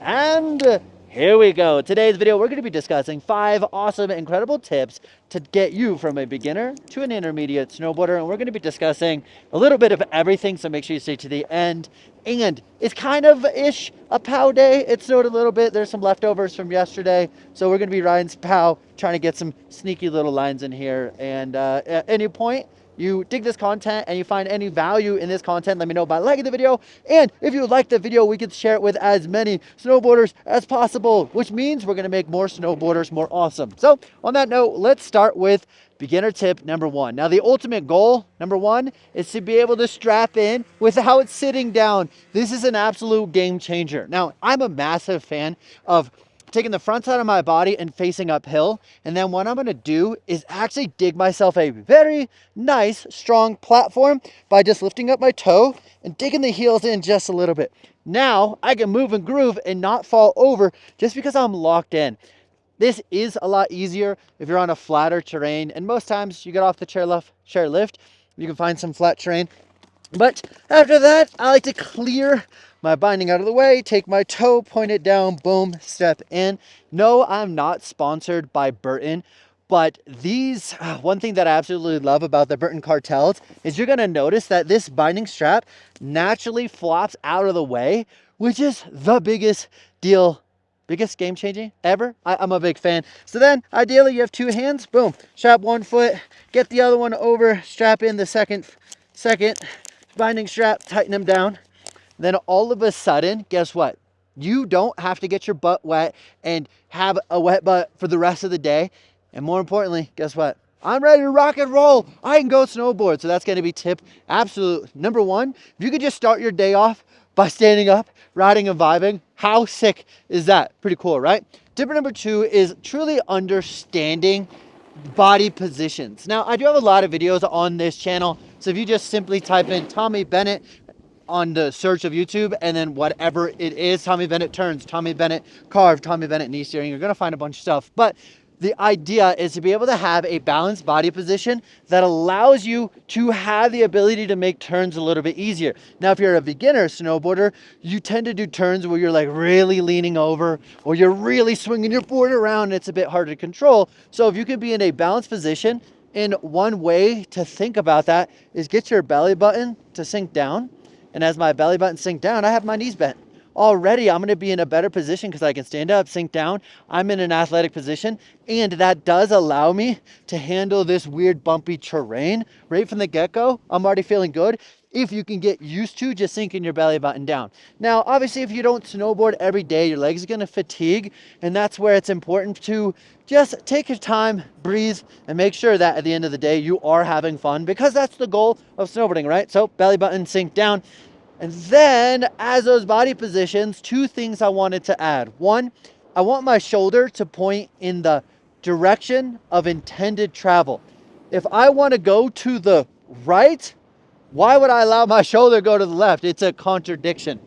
And here we go. Today's video, we're going to be discussing 5 awesome, incredible tips to get you from a beginner to an intermediate snowboarder. And we're going to be discussing a little bit of everything, so make sure you stay to the end. And it's kind of ish a POW day. It snowed a little bit. There's some leftovers from yesterday. So we're going to be riding some POW, trying to get some sneaky little lines in here. And at any point, you dig this content and you find any value in this content, let me know by liking the video. And if you like the video, we can share it with as many snowboarders as possible, which means we're going to make more snowboarders more awesome. So on that note, let's start with beginner tip number 1. Now, the ultimate goal, number 1, is to be able to strap in without sitting down. This is an absolute game changer. Now, I'm a massive fan of taking the front side of my body and facing uphill. And then what I'm going to do is actually dig myself a very nice, strong platform by just lifting up my toe and digging the heels in just a little bit. Now I can move and groove and not fall over just because I'm locked in. This is a lot easier if you're on a flatter terrain. And most times you get off the chairlift, you can find some flat terrain. But after that, I like to clear my binding out of the way, take my toe, point it down, boom, step in. No, I'm not sponsored by Burton, but these, one thing that I absolutely love about the Burton cartels is you're gonna notice that this binding strap naturally flops out of the way, which is the biggest deal, biggest game changing ever. I'm a big fan. So then ideally you have 2 hands, boom, strap 1 foot, get the other one over, strap in the second binding strap, tighten them down. Then all of a sudden, guess what? You don't have to get your butt wet and have a wet butt for the rest of the day. And more importantly, guess what? I'm ready to rock and roll. I can go snowboard. So that's going to be tip absolute number 1. If you could just start your day off by standing up, riding and vibing, how sick is that? Pretty cool, right? Tip number 2 is truly understanding body positions. Now, I do have a lot of videos on this channel. So if you just simply type in Tommy Bennett on the search of YouTube, and then whatever it is, Tommy Bennett turns, Tommy Bennett carve, Tommy Bennett knee steering, you're going to find a bunch of stuff. But the idea is to be able to have a balanced body position that allows you to have the ability to make turns a little bit easier. Now, if you're a beginner snowboarder, you tend to do turns where you're like really leaning over, or you're really swinging your board around, and it's a bit harder to control. So if you can be in a balanced position, and one way to think about that is get your belly button to sink down. And as my belly button sinks down, I have my knees bent. Already, I'm going to be in a better position because I can stand up, sink down. I'm in an athletic position, and that does allow me to handle this weird bumpy terrain right from the get-go. I'm already feeling good if you can get used to just sinking your belly button down. Now, obviously, if you don't snowboard every day, your legs are going to fatigue, and that's where it's important to just take your time, breathe, and make sure that at the end of the day, you are having fun, because that's the goal of snowboarding, right? So belly button sink down. And then as those body positions, 2 things I wanted to add. 1, I want my shoulder to point in the direction of intended travel. If I want to go to the right, why would I allow my shoulder to go to the left? It's a contradiction.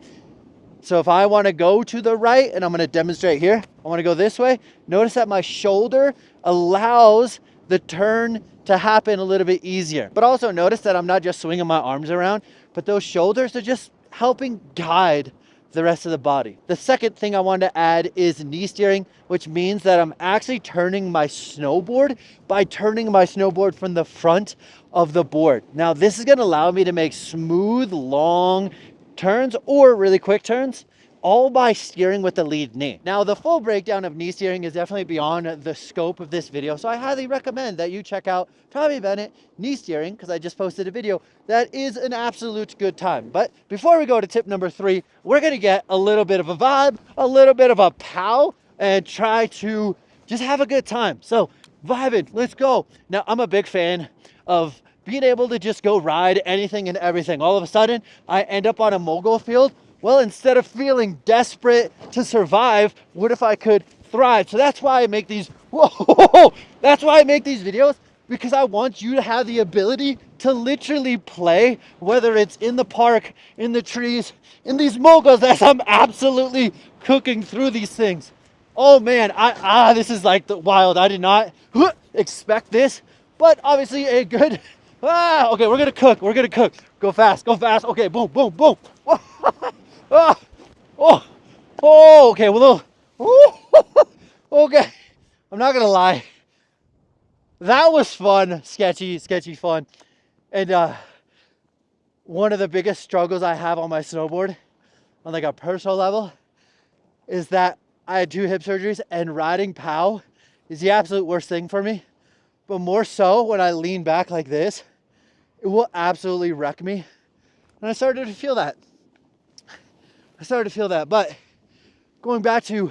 So if I want to go to the right, and I'm going to demonstrate here, I want to go this way. Notice that my shoulder allows the turn to happen a little bit easier. But also notice that I'm not just swinging my arms around, but those shoulders are just helping guide the rest of the body. The second thing I wanted to add is knee steering, which means that I'm actually turning my snowboard by turning my snowboard from the front of the board. Now, this is going to allow me to make smooth, long turns or really quick turns, all by steering with the lead knee. Now, the full breakdown of knee steering is definitely beyond the scope of this video, so I highly recommend that you check out Tommy Bennett knee steering, because I just posted a video that is an absolute good time. But before we go to tip number 3, we're gonna get a little bit of a vibe, a little bit of a pow, and try to just have a good time. So vibing, let's go. Now, I'm a big fan of being able to just go ride anything and everything. All of a sudden, I end up on a mogul field. Well, instead of feeling desperate to survive, what if I could thrive? So that's why I make these, that's why I make these videos, because I want you to have the ability to literally play, whether it's in the park, in the trees, in these moguls, as I'm absolutely cooking through these things. Oh man, this is like the wild. I did not expect this, but obviously a good, okay, we're gonna cook, Go fast, okay, boom, boom, boom. Oh, Oh, okay, well, okay. I'm not gonna lie. That was fun, sketchy fun. And one of the biggest struggles I have on my snowboard, on like a personal level, is that I had 2 hip surgeries and riding POW is the absolute worst thing for me. But more so when I lean back like this, it will absolutely wreck me. And I started to feel that. But going back to,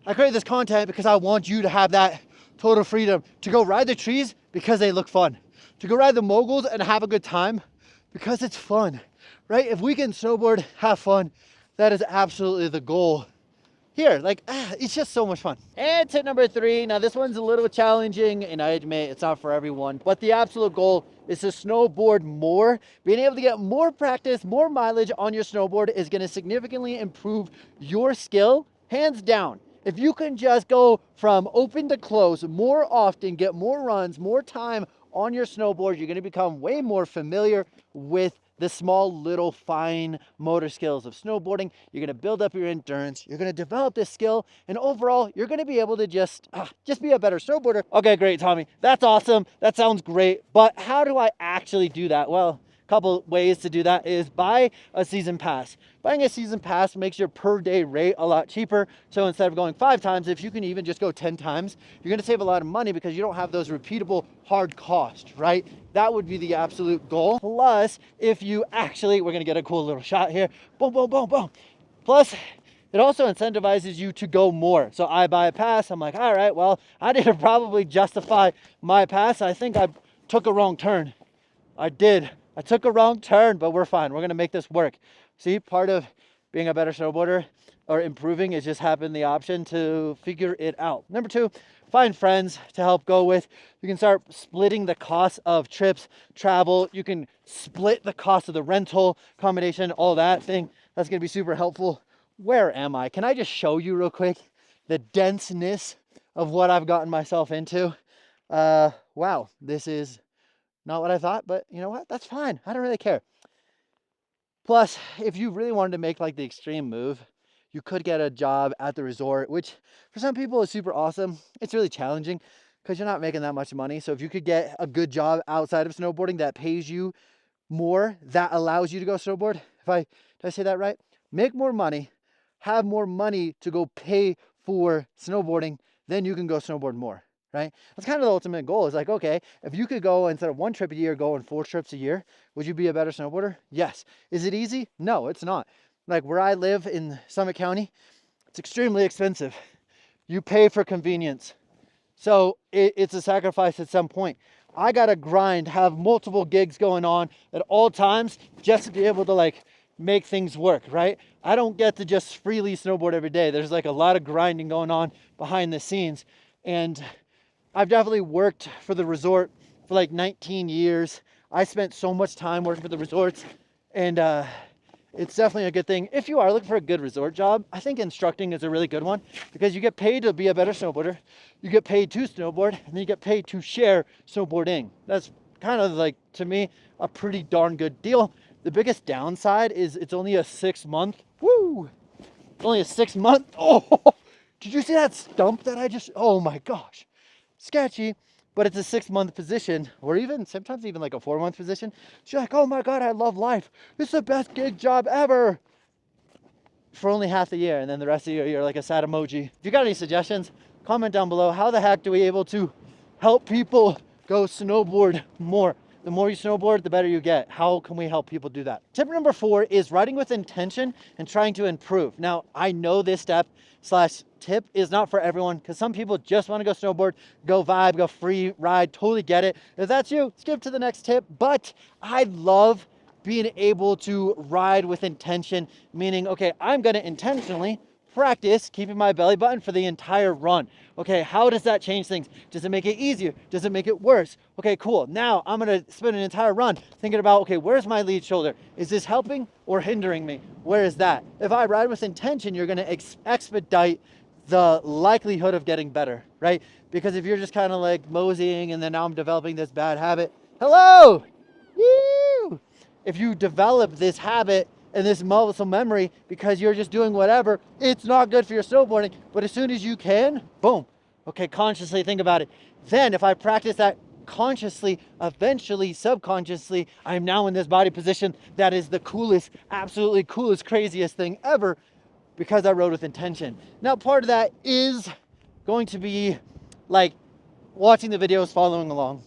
I create this content because I want you to have that total freedom to go ride the trees because they look fun, to go ride the moguls and have a good time because it's fun, right? If we can snowboard, have fun, that is absolutely the goal here. Like, it's just so much fun. And tip number 3, now this one's a little challenging and I admit it's not for everyone, but the absolute goal is to snowboard more. Being able to get more practice, more mileage on your snowboard is going to significantly improve your skill, hands down. If you can just go from open to close more often, get more runs, more time on your snowboard, you're going to become way more familiar with the small little fine motor skills of snowboarding. You're going to build up your endurance, you're going to develop this skill, and overall you're going to be able to just be a better snowboarder. Okay, great, Tommy, that's awesome, that sounds great, but how do I actually do that? Well, a couple ways to do that is buy a season pass. Buying a season pass makes your per day rate a lot cheaper. So instead of going 5 times, if you can even just go 10 times, you're going to save a lot of money because you don't have those repeatable hard costs, right? That would be the absolute goal. Plus, if you actually, we're going to get a cool little shot here. Boom, boom, boom, boom. Plus, it also incentivizes you to go more. So I buy a pass. I'm like, all right, well, I need to probably justify my pass. I think I took a wrong turn. I did. I took a wrong turn, but we're fine. We're going to make this work. See, part of being a better snowboarder or improving is just having the option to figure it out. Number 2, find friends to help go with. You can start splitting the cost of trips, travel. You can split the cost of the rental, accommodation, all that thing. That's going to be super helpful. Where am I? Can I just show you real quick the denseness of what I've gotten myself into? Wow, this is not what I thought, but you know what? That's fine. I don't really care. Plus, if you really wanted to make like the extreme move, you could get a job at the resort, which for some people is super awesome. It's really challenging because you're not making that much money. So if you could get a good job outside of snowboarding that pays you more, that allows you to go snowboard. Did I say that right? Make more money, have more money to go pay for snowboarding, then you can go snowboard more. Right? That's kind of the ultimate goal. Is like, okay, if you could go instead of 1 trip a year, go on 4 trips a year, would you be a better snowboarder? Yes. Is it easy? No, it's not. Like where I live in Summit County, it's extremely expensive. You pay for convenience. So it's a sacrifice at some point. I got to grind, have multiple gigs going on at all times just to be able to like make things work, right? I don't get to just freely snowboard every day. There's like a lot of grinding going on behind the scenes. And I've definitely worked for the resort for like 19 years. I spent so much time working for the resorts, and it's definitely a good thing. If you are looking for a good resort job, I think instructing is a really good one because you get paid to be a better snowboarder, you get paid to snowboard, and then you get paid to share snowboarding. That's kind of like, to me, a pretty darn good deal. The biggest downside is it's only a 6-month. Woo! It's only a 6-month. Oh, did you see that stump that I just, oh my gosh. Sketchy, but it's a 6-month position, or even sometimes even like a 4-month position. She's like, oh my god, I love life, this is the best gig job ever, for only half the year, and then the rest of the year you're like a sad emoji. If you got any suggestions, comment down below. How the heck do we able to help people go snowboard more? The more you snowboard, the better you get. How can we help people do that? Tip number 4 is riding with intention and trying to improve. Now, I know this step/tip is not for everyone because some people just want to go snowboard, go vibe, go free ride, totally get it. If that's you, skip to the next tip. But I love being able to ride with intention, meaning, okay, I'm going to intentionally practice keeping my belly button for the entire run. Okay, how does that change things? Does it make it easier? Does it make it worse? Okay, cool. Now I'm gonna spend an entire run thinking about, okay, where's my lead shoulder? Is this helping or hindering me? Where is that? If I ride with intention, you're gonna expedite the likelihood of getting better, right? Because if you're just kind of like moseying and then now I'm developing this bad habit, hello, woo! If you develop this habit and this muscle memory because you're just doing whatever. It's not good for your snowboarding, but as soon as you can, boom. Okay, consciously think about it. Then if I practice that consciously, eventually, subconsciously, I'm now in this body position that is the coolest, absolutely coolest, craziest thing ever because I rode with intention. Now, part of that is going to be like watching the videos, following along.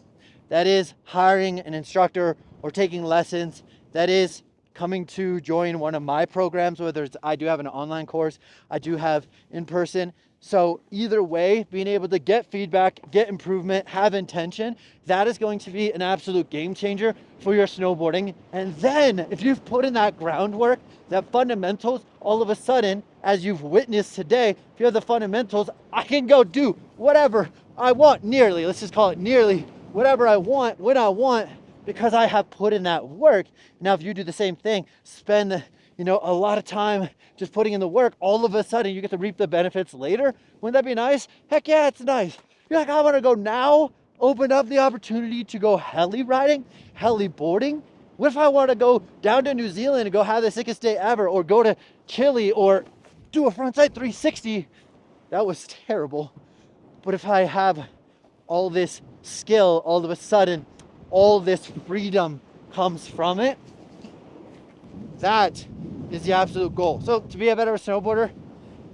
That is hiring an instructor or taking lessons. That is coming to join one of my programs, whether it's, I do have an online course, I do have in person. So either way, being able to get feedback, get improvement, have intention, that is going to be an absolute game changer for your snowboarding. And then if you've put in that groundwork, that fundamentals, all of a sudden, as you've witnessed today, if you have the fundamentals, I can go do whatever I want, nearly, let's just call it nearly, whatever I want, when I want, because I have put in that work. Now, if you do the same thing, spend, you know, a lot of time just putting in the work, all of a sudden you get to reap the benefits later. Wouldn't that be nice? Heck yeah, it's nice. You're like, I want to go now, open up the opportunity to go heli riding, heli boarding. What if I want to go down to New Zealand and go have the sickest day ever, or go to Chile or do a frontside 360? That was terrible. But if I have all this skill, all of a sudden, all this freedom comes from it. That is the absolute goal. So to be a better snowboarder,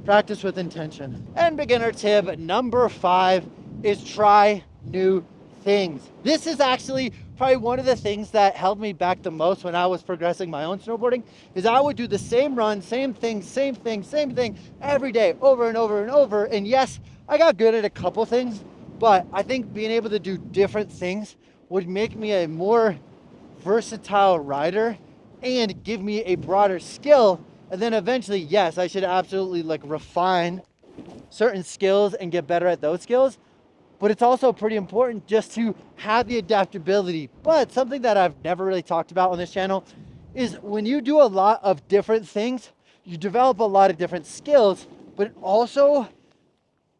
practice with intention. And beginner tip number 5 is try new things. This is actually probably one of the things that held me back the most when I was progressing my own snowboarding, is I would do the same run, same thing every day, over and over and over. And yes, I got good at a couple things, but I think being able to do different things would make me a more versatile rider and give me a broader skill. And then eventually, yes, I should absolutely like refine certain skills and get better at those skills. But it's also pretty important just to have the adaptability. But something that I've never really talked about on this channel is when you do a lot of different things, you develop a lot of different skills, but it also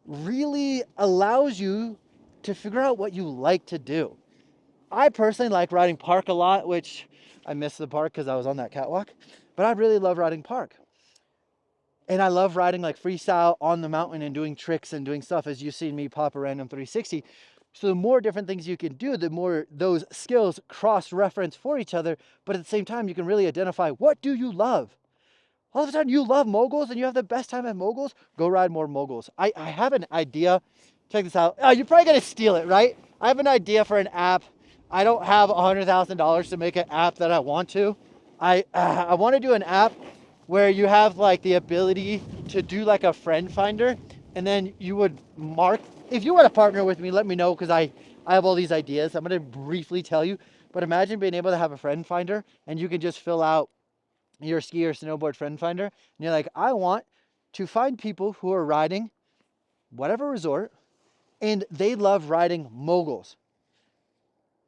really allows you to figure out what you like to do. I personally like riding park a lot, which I missed the park because I was on that catwalk, but I really love riding park. And I love riding like freestyle on the mountain and doing tricks and doing stuff, as you've seen me pop a random 360. So the more different things you can do, the more those skills cross-reference for each other, but at the same time, you can really identify, what do you love? All of a sudden you love moguls and you have the best time at moguls, go ride more moguls. I have an idea. Check this out. Oh, you're probably gonna steal it, right? I have an idea for an app. I don't have $100,000 to make an app that I want to. I want to do an app where you have like the ability to do like a friend finder, and then you would mark, if you want to partner with me, let me know, because I have all these ideas. I'm going to briefly tell you, but imagine being able to have a friend finder and you can just fill out your ski or snowboard friend finder. And you're like, I want to find people who are riding whatever resort and they love riding moguls.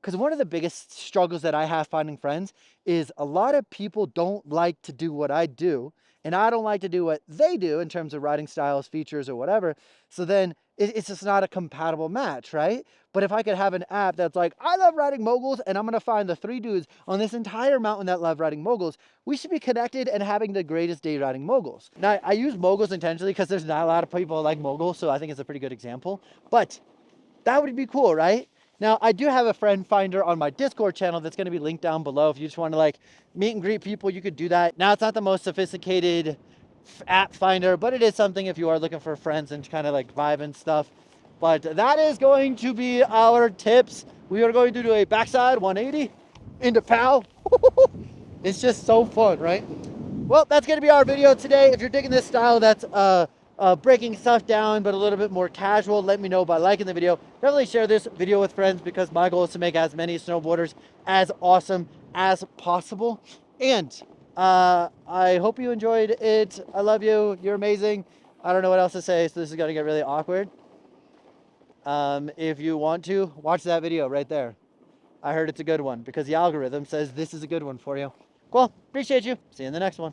Because one of the biggest struggles that I have finding friends is a lot of people don't like to do what I do, and I don't like to do what they do in terms of riding styles, features, or whatever. So then it's just not a compatible match, right? But if I could have an app that's like, I love riding moguls, and I'm going to find the 3 dudes on this entire mountain that love riding moguls, we should be connected and having the greatest day riding moguls. Now, I use moguls intentionally because there's not a lot of people like moguls, so I think it's a pretty good example. But that would be cool, right? Now, I do have a friend finder on my Discord channel that's going to be linked down below. If you just want to like meet and greet people, you could do that. Now, it's not the most sophisticated app finder, but it is something if you are looking for friends and kind of like vibe and stuff. But that is going to be our tips. We are going to do a backside 180 into POW. It's just so fun, right? Well, that's going to be our video today. If you're digging this style, that's breaking stuff down, but a little bit more casual, let me know by liking the video. Definitely share this video with friends, because my goal is to make as many snowboarders as awesome as possible. And I hope you enjoyed it. I love you. You're amazing. I don't know what else to say, so this is going to get really awkward. If you want to, watch that video right there. I heard it's a good one because the algorithm says this is a good one for you. Cool. Appreciate you. See you in the next one.